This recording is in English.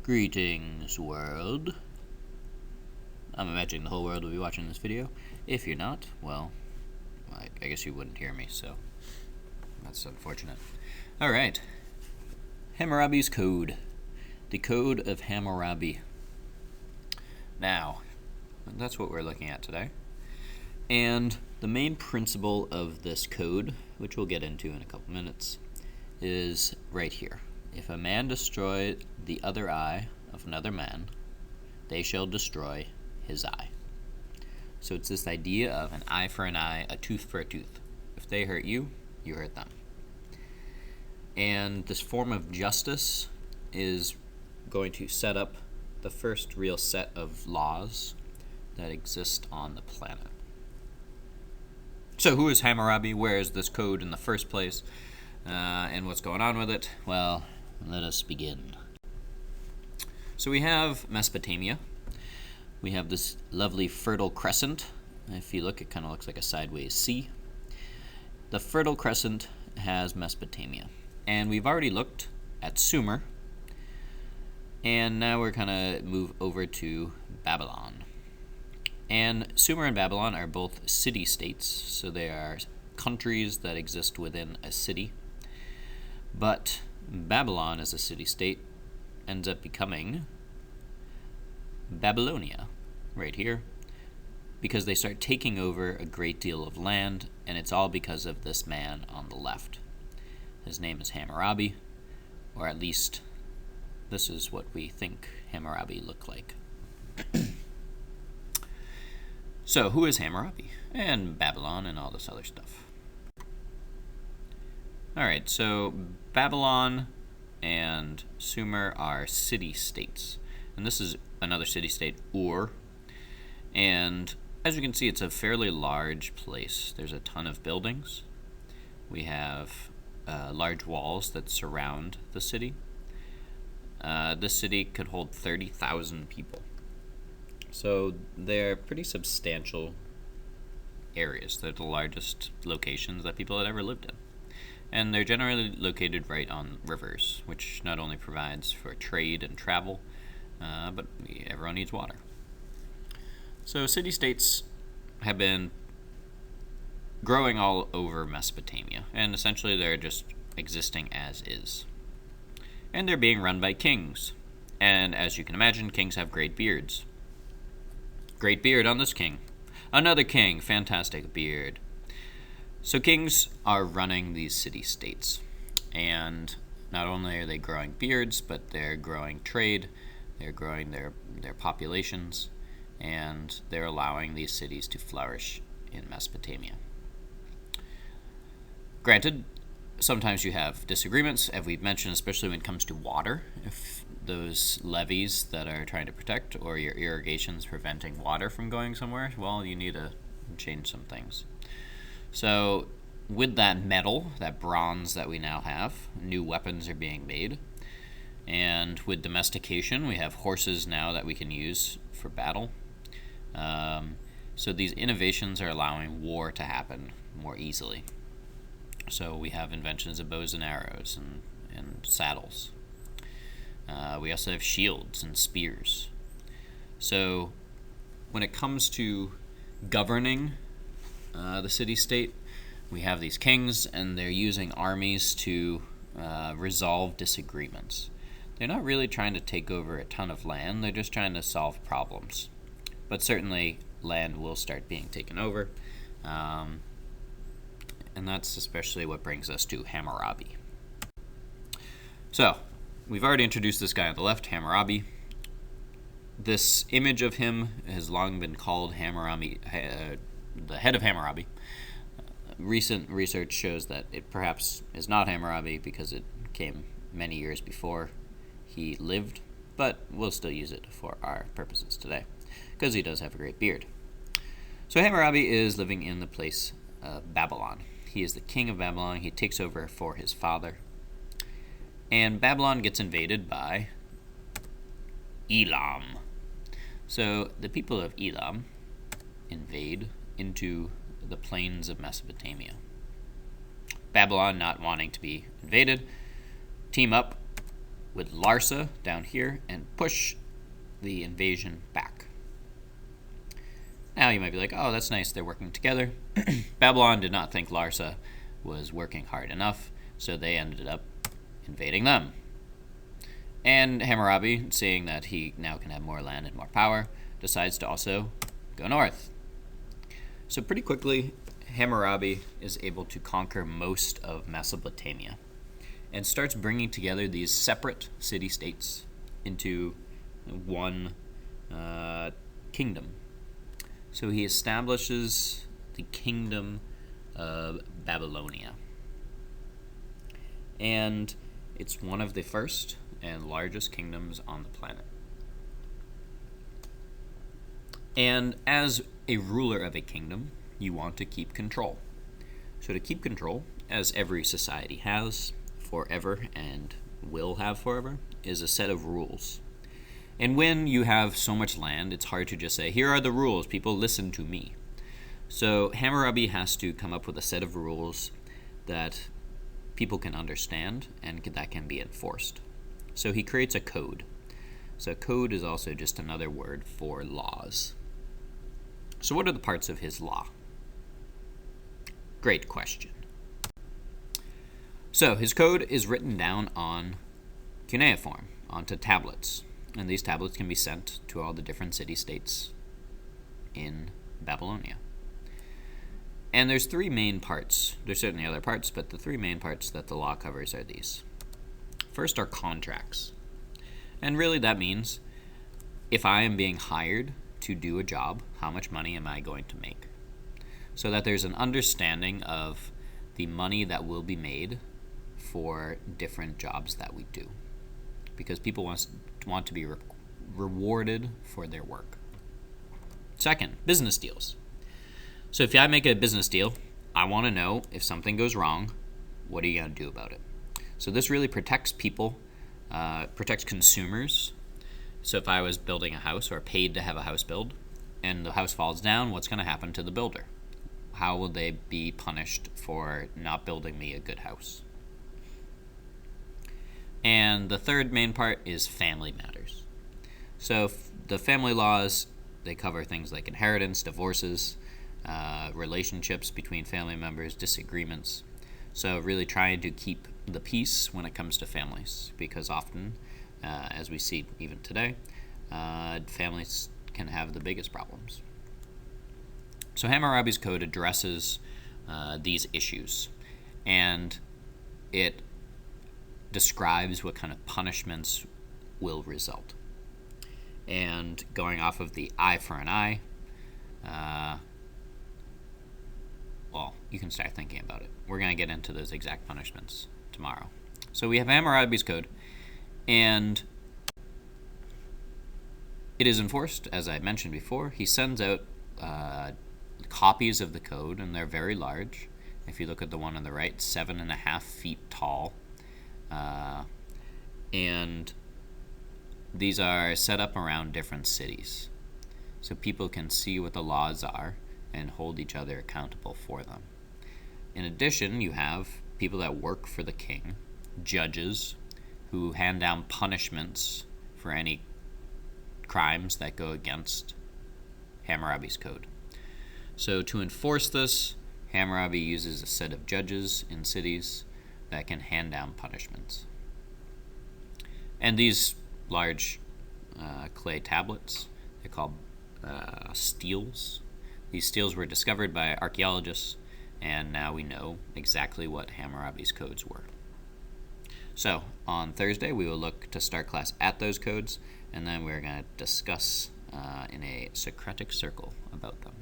Greetings, world. I'm imagining the whole world will be watching this video. If you're not, well, I guess you wouldn't hear me, so that's unfortunate. Alright. Hammurabi's Code. The Code of Hammurabi. Now, that's what we're looking at today. And the main principle of this code, which we'll get into in a couple minutes, is right here. If a man destroy the other eye of another man, they shall destroy his eye. So it's this idea of an eye for an eye, a tooth for a tooth. If they hurt you, you hurt them. And this form of justice is going to set up the first real set of laws that exist on the planet. So who is Hammurabi? Where is this code in the first place? And what's going on with it? Well, let us begin. So we have Mesopotamia. We have this lovely fertile crescent. If you look, it kind of looks like a sideways C. The fertile crescent has Mesopotamia. And we've already looked at Sumer. And now we're going to move over to Babylon. And Sumer and Babylon are both city-states, so they are countries that exist within a city. But Babylon as a city-state ends up becoming Babylonia, right here, because they start taking over a great deal of land, and it's all because of this man on the left. His name is Hammurabi, or at least this is what we think Hammurabi looked like. So, who is Hammurabi? And Babylon and all this other stuff. Alright, so Babylon and Sumer are city-states. And this is another city-state, Ur. And as you can see, it's a fairly large place. There's a ton of buildings. We have large walls that surround the city. This city could hold 30,000 people. So they're pretty substantial areas. They're the largest locations that people had ever lived in. And they're generally located right on rivers, which not only provides for trade and travel, but everyone needs water. So city-states have been growing all over Mesopotamia, and essentially they're just existing as is. And they're being run by kings. And as you can imagine, kings have great beards. Great beard on this king. Another king, fantastic beard. So kings are running these city-states. And not only are they growing beards, but they're growing trade, they're growing their populations, and they're allowing these cities to flourish in Mesopotamia. Granted, sometimes you have disagreements, as we've mentioned, especially when it comes to water. If those levees that are trying to protect, or your irrigation's preventing water from going somewhere, well, you need to change some things. So with that metal, that bronze that we now have, new weapons are being made. And with domestication, we have horses now that we can use for battle. So these innovations are allowing war to happen more easily. So we have inventions of bows and arrows and saddles. We also have shields and spears. So when it comes to governing the city-state, we have these kings, and they're using armies to resolve disagreements. They're not really trying to take over a ton of land, they're just trying to solve problems. But certainly land will start being taken over, and that's especially what brings us to Hammurabi. So, we've already introduced this guy on the left, Hammurabi. This image of him has long been called Hammurabi, the head of Hammurabi. Recent research shows that it perhaps is not Hammurabi because it came many years before he lived, but we'll still use it for our purposes today because he does have a great beard. So Hammurabi is living in the place of Babylon. He is the king of Babylon. He takes over for his father. And Babylon gets invaded by Elam. So the people of Elam invade into the plains of Mesopotamia. Babylon, not wanting to be invaded, team up with Larsa down here and push the invasion back. Now you might be like, oh, that's nice, they're working together. Babylon did not think Larsa was working hard enough, so they ended up invading them. And Hammurabi, seeing that he now can have more land and more power, decides to also go north. So pretty quickly, Hammurabi is able to conquer most of Mesopotamia and starts bringing together these separate city-states into one kingdom. So he establishes the kingdom of Babylonia. And it's one of the first and largest kingdoms on the planet. And as a ruler of a kingdom, you want to keep control. So to keep control, as every society has forever and will have forever, is a set of rules. And when you have so much land, it's hard to just say, here are the rules, people listen to me. So Hammurabi has to come up with a set of rules that people can understand and that can be enforced. So he creates a code. So code is also just another word for laws. So what are the parts of his law? Great question. So his code is written down on cuneiform, onto tablets. And these tablets can be sent to all the different city-states in Babylonia. And there's three main parts. There's certainly other parts, but the three main parts that the law covers are these. First are contracts. And really that means if I am being hired to do a job, how much money am I going to make? So that there's an understanding of the money that will be made for different jobs that we do. Because people want to be rewarded for their work. Second, business deals. So if I make a business deal, I want to know if something goes wrong, what are you going to do about it? So this really protects people, protects consumers. So if I was building a house or paid to have a house built, and the house falls down, what's going to happen to the builder? How will they be punished for not building me a good house? And the third main part is family matters. So the family laws, they cover things like inheritance, divorces, relationships between family members, disagreements. So really trying to keep the peace when it comes to families, because often, as we see even today, families can have the biggest problems. So Hammurabi's Code addresses these issues, and it describes what kind of punishments will result. And going off of the eye for an eye, well, you can start thinking about it. We're going to get into those exact punishments tomorrow. So we have Hammurabi's Code, and it is enforced, as I mentioned before. He sends out copies of the code, and they're very large. If you look at the one on the right, 7.5 feet tall. And these are set up around different cities. So people can see what the laws are and hold each other accountable for them. In addition, you have people that work for the king, judges, who hand down punishments for any crimes that go against Hammurabi's Code. So to enforce this, Hammurabi uses a set of judges in cities that can hand down punishments. And these large clay tablets, they're called steels. These steels were discovered by archaeologists, and now we know exactly what Hammurabi's codes were. So on Thursday, we will look to start class at those codes, and then we're going to discuss in a Socratic circle about them.